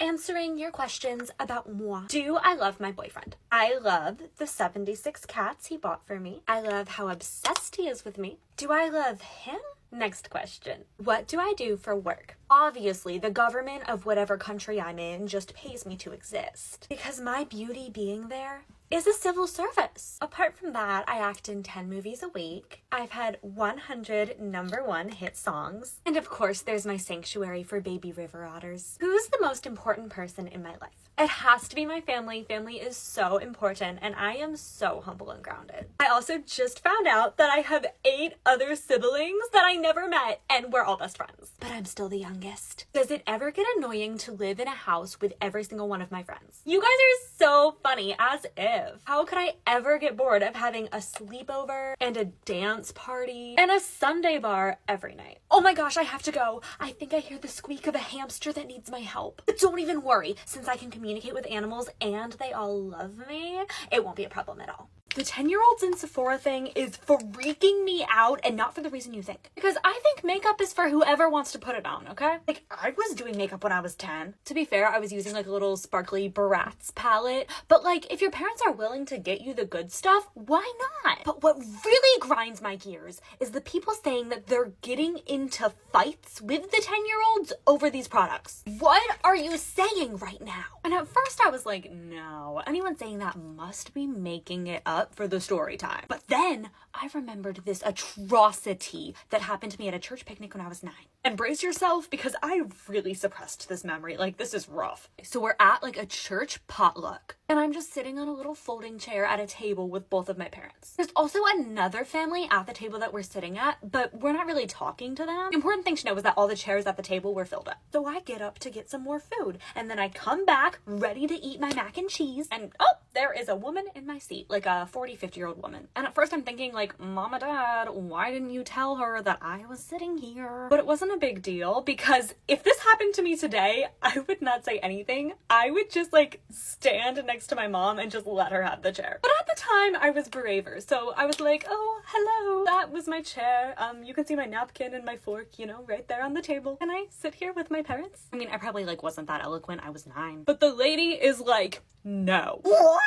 answering your questions about moi. Do I love my boyfriend? I love the 76 cats he bought for me. I love how obsessed he is with me. Do I love him? Next question. What do I do for work? Obviously, the government of whatever country I'm in just pays me to exist, because my beauty being there is a civil service. Apart from that, I act in 10 movies a week. I've had 100 #1 hit songs. And of course, there's my sanctuary for baby river otters. Who's the most important person in my life? It has to be my family. Family is so important, and I am so humble and grounded. I also just found out that I have 8 other siblings that I never met, and we're all best friends. But I'm still the youngest. Does it ever get annoying to live in a house with every single one of my friends? You guys are so funny, as if. How could I ever get bored of having a sleepover and a dance party and a Sunday bar every night? Oh my gosh, I have to go. I think I hear the squeak of a hamster that needs my help. But don't even worry, since I can communicate with animals and they all love me, it won't be a problem at all. The 10-year-olds in Sephora thing is freaking me out, and not for the reason you think. Because I think makeup is for whoever wants to put it on, okay? Like, I was doing makeup when I was 10. To be fair, I was using like a little sparkly Bratz palette. But like, if your parents are willing to get you the good stuff, why not? But what really grinds my gears is the people saying that they're getting into fights with the 10-year-olds over these products. What are you saying right now? And at first I was like, no, anyone saying that must be making it up for the story time. But then I remembered this atrocity that happened to me at a church picnic when I was 9. And brace yourself, because I really suppressed this memory. Like, this is rough. So we're at like a church potluck, and I'm just sitting on a little folding chair at a table with both of my parents. There's also another family at the table that we're sitting at, but we're not really talking to them. The important thing to know is that all the chairs at the table were filled up. So I get up to get some more food, and then I come back ready to eat my mac and cheese, and oh, there is a woman in my seat, like a 50-year-old woman. And at first I'm thinking like, Mama, Dad, why didn't you tell her that I was sitting here? But it wasn't a big deal, because if this happened to me today, I would not say anything. I would just like stand next to my mom and just let her have the chair. But at the time I was braver, so I was like, oh, hello, that was my chair. You can see my napkin and my fork, you know, right there on the table. Can I sit here with my parents? I mean, I probably like wasn't that eloquent. I was 9. But the lady is like, no. What?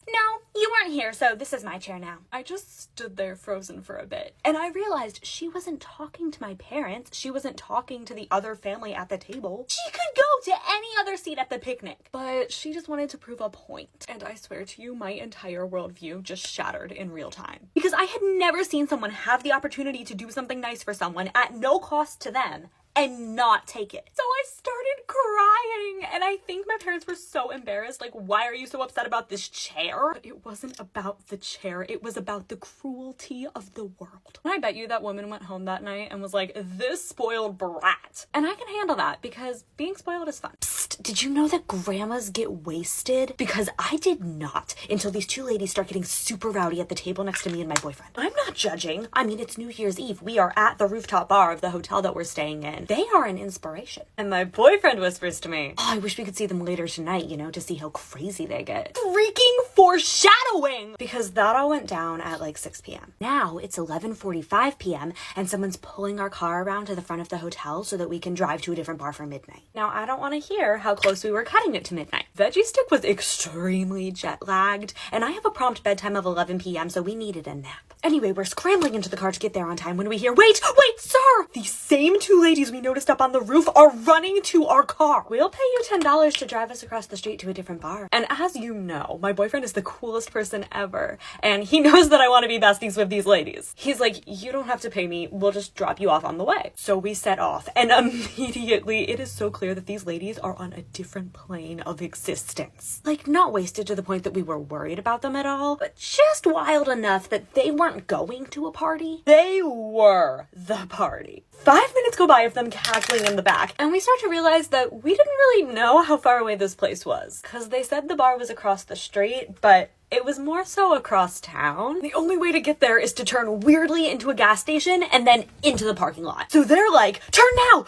No, you weren't here, so this is my chair now. I just stood there frozen for a bit, and I realized she wasn't talking to my parents. She wasn't talking to the other family at the table. She could go to any other seat at the picnic, but she just wanted to prove a point. And I swear to you, my entire worldview just shattered in real time. Because I had never seen someone have the opportunity to do something nice for someone at no cost to them and not take it. So I started crying, and I think my parents were so embarrassed. Like, why are you so upset about this chair? But it wasn't about the chair. It was about the cruelty of the world. And I bet you that woman went home that night and was like, this spoiled brat. And I can handle that, because being spoiled is fun. Psst, did you know that grandmas get wasted? Because I did not, until these 2 ladies start getting super rowdy at the table next to me and my boyfriend. I'm not judging. I mean, it's New Year's Eve. We are at the rooftop bar of the hotel that we're staying in. They are an inspiration. And my boyfriend whispers to me, oh, I wish we could see them later tonight, you know, to see how crazy they get. Freaking foreshadowing! Because that all went down at like 6 p.m. Now it's 11:45 p.m. and someone's pulling our car around to the front of the hotel so that we can drive to a different bar for midnight. Now, I don't want to hear how close we were cutting it to midnight. Veggie Stick was extremely jet lagged, and I have a prompt bedtime of 11 p.m., so we needed a nap. Anyway, we're scrambling into the car to get there on time when we hear, wait, sir! The same 2 ladies we noticed up on the roof are running to our car. We'll pay you $10 to drive us across the street to a different bar. And as you know, my boyfriend is the coolest person ever, and he knows that I want to be besties with these ladies. He's like, you don't have to pay me, we'll just drop you off on the way. So we set off, and immediately it is so clear that these ladies are on a different plane of existence. Like, not wasted to the point that we were worried about them at all, but just wild enough that they weren't going to a party. They were the party. 5 minutes go by of them cackling in the back, and we start to realize that we didn't really know how far away this place was, because they said the bar was across the street, but it was more so across town. The only way to get there is to turn weirdly into a gas station and then into the parking lot. So they're like, turn now!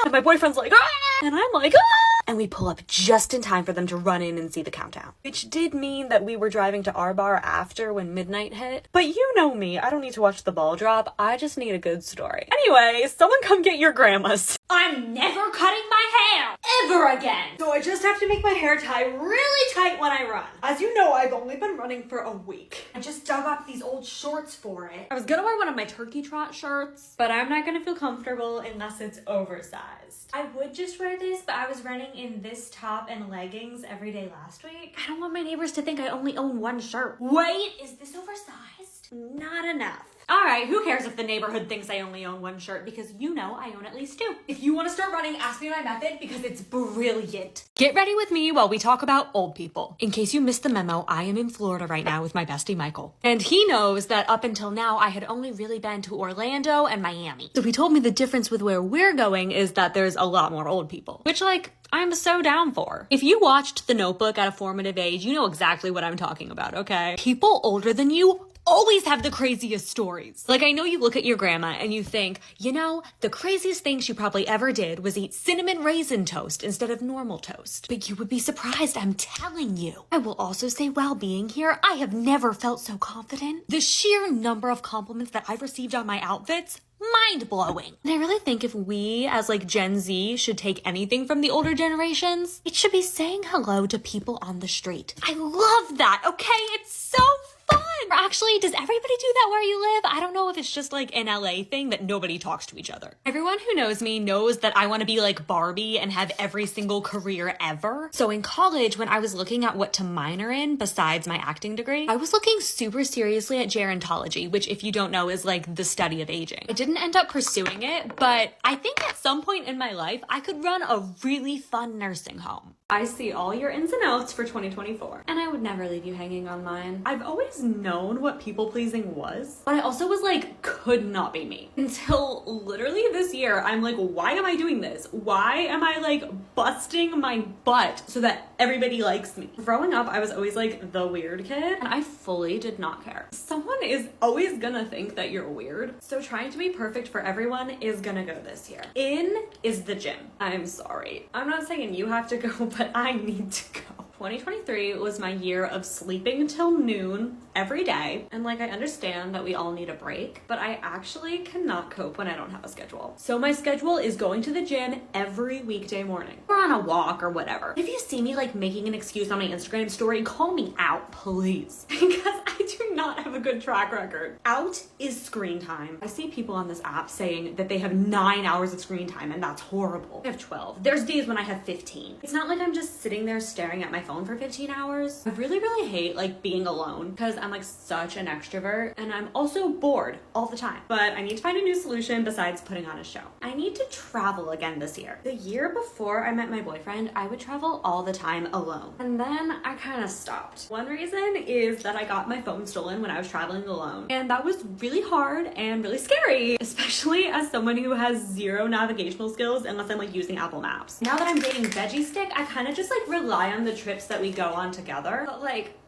And my boyfriend's like, ah! And I'm like, ah! And we pull up just in time for them to run in and see the countdown. Which did mean that we were driving to our bar after when midnight hit. But you know me, I don't need to watch the ball drop. I just need a good story. Anyway, someone come get your grandmas. I'm never cutting my hair ever again. So I just have to make my hair tie really tight when I run. As you know, I've only been running for a week. I just dug up these old shorts for it. I was gonna wear one of my turkey trot shirts, but I'm not gonna feel comfortable unless it's oversized. I would just wear this, but I was running in this top and leggings every day last week. I don't want my neighbors to think I only own one shirt. Wait, is this oversized? Not enough. All right, who cares if the neighborhood thinks I only own one shirt, because you know I own at least two. If you want to start running, ask me my method because it's brilliant. Get ready with me while we talk about old people. In case you missed the memo, I am in Florida right now with my bestie Michael. And he knows that up until now, I had only really been to Orlando and Miami. So he told me the difference with where we're going is that there's a lot more old people, which I'm so down for. If you watched The Notebook at a formative age, you know exactly what I'm talking about, okay? People older than you always have the craziest stories. Like, I know you look at your grandma and you think, you know, the craziest thing she probably ever did was eat cinnamon raisin toast instead of normal toast. But you would be surprised, I'm telling you. I will also say, while being here, I have never felt so confident. The sheer number of compliments that I've received on my outfits, mind-blowing. And I really think if we, as Gen Z, should take anything from the older generations, it should be saying hello to people on the street. I love that, okay? It's so fun. Or actually, does everybody do that where you live? I don't know if it's just an LA thing that nobody talks to each other. Everyone who knows me knows that I want to be like Barbie and have every single career ever. So in college, when I was looking at what to minor in besides my acting degree, I was looking super seriously at gerontology, which if you don't know is the study of aging. I didn't end up pursuing it, but I think at some point in my life, I could run a really fun nursing home. I see all your ins and outs for 2024, and I would never leave you hanging on mine. I've always known what people-pleasing was, but I also was could not be me. Until literally this year, I'm why am I doing this? Why am I busting my butt so that everybody likes me? Growing up, I was always the weird kid, and I fully did not care. Someone is always gonna think that you're weird, so trying to be perfect for everyone is gonna go this year. In is the gym. I'm sorry. I'm not saying you have to go, but I need to go. 2023 was my year of sleeping till noon every day. And I understand that we all need a break, but I actually cannot cope when I don't have a schedule. So my schedule is going to the gym every weekday morning or on a walk or whatever. If you see me making an excuse on my Instagram story, call me out, please. Because I do not have a good track record. Out is screen time. I see people on this app saying that they have 9 hours of screen time, and that's horrible. I have 12. There's days when I have 15. It's not I'm just sitting there staring at my phone for 15 hours. I really hate being alone because I'm such an extrovert, and I'm also bored all the time. But I need to find a new solution besides putting on a show. I need to travel again this year. The year before I met my boyfriend, I would travel all the time alone. And then I kind of stopped. One reason is that I got my phone stolen when I was traveling alone. And that was really hard and really scary, especially as someone who has zero navigational skills unless I'm using Apple Maps. Now that I'm dating Veggie Stick, I kind of just rely on the trips that we go on together. But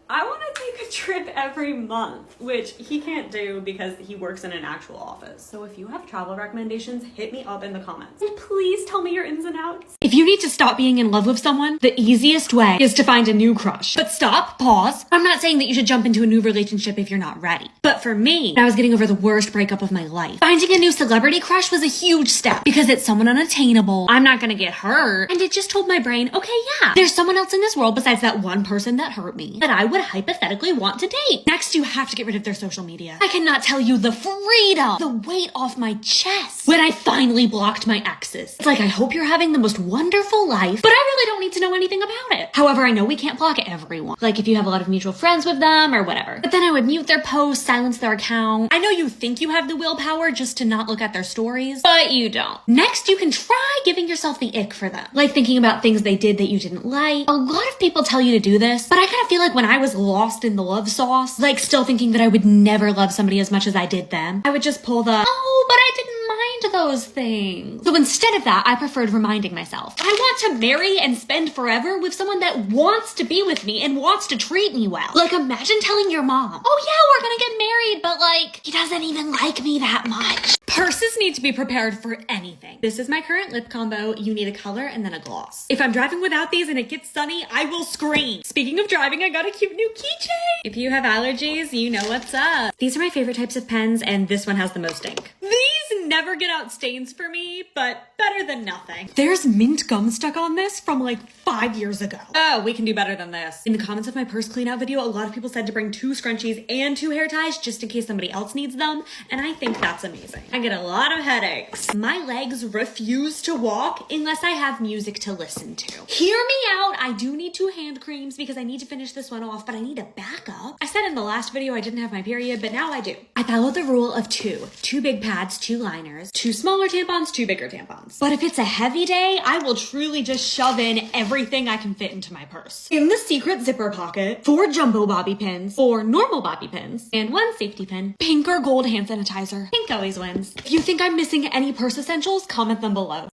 I want to take a trip every month, which he can't do because he works in an actual office. So if you have travel recommendations, hit me up in the comments. And please tell me your ins and outs. If you need to stop being in love with someone, the easiest way is to find a new crush. But stop, pause. I'm not saying that you should jump into a new relationship if you're not ready. But for me, I was getting over the worst breakup of my life. Finding a new celebrity crush was a huge step because it's someone unattainable. I'm not gonna get hurt. And it just told my brain, okay, yeah, there's someone else in this world besides that one person that hurt me that I would hypothetically want to date. Next, you have to get rid of their social media. I cannot tell you the freedom, the weight off my chest when I finally blocked my exes. It's I hope you're having the most wonderful life, but I really don't need to know anything about it. However, I know we can't block everyone. If you have a lot of mutual friends with them or whatever. But then I would mute their posts, silence their account. I know you think you have the willpower just to not look at their stories, but you don't. Next, you can try giving yourself the ick for them. Thinking about things they did that you didn't like. A lot of people tell you to do this, but I kind of feel when I was lost in the love sauce, still thinking that I would never love somebody as much as I did them, I would just pull the, oh, but I didn't mind those things. So instead of that, I preferred reminding myself, I want to marry and spend forever with someone that wants to be with me and wants to treat me well. Imagine telling your mom, oh yeah, we're gonna get married, but he doesn't even like me that much. Purses need to be prepared for anything. This is my current lip combo. You need a color and then a gloss. If I'm driving without these and it gets sunny, I will scream. Speaking of driving, I got a cute new keychain. If you have allergies, you know what's up. These are my favorite types of pens, and this one has the most ink. These You never get out stains for me, but better than nothing. There's mint gum stuck on this from like 5 years ago. Oh, we can do better than this. In the comments of my purse clean out video, a lot of people said to bring 2 scrunchies and 2 hair ties just in case somebody else needs them, and I think that's amazing. I get a lot of headaches. My legs refuse to walk unless I have music to listen to. Hear me out, I do need 2 hand creams because I need to finish this one off, but I need a backup. I said in the last video I didn't have my period, but now I do. I followed the rule of 2. 2 big pads, 2 liners, 2 smaller tampons, 2 bigger tampons. But if it's a heavy day, I will truly just shove in everything I can fit into my purse. In the secret zipper pocket, 4 jumbo bobby pins, 4 normal bobby pins, and 1 safety pin. Pink or gold hand sanitizer. Pink always wins. If you think I'm missing any purse essentials, comment them below.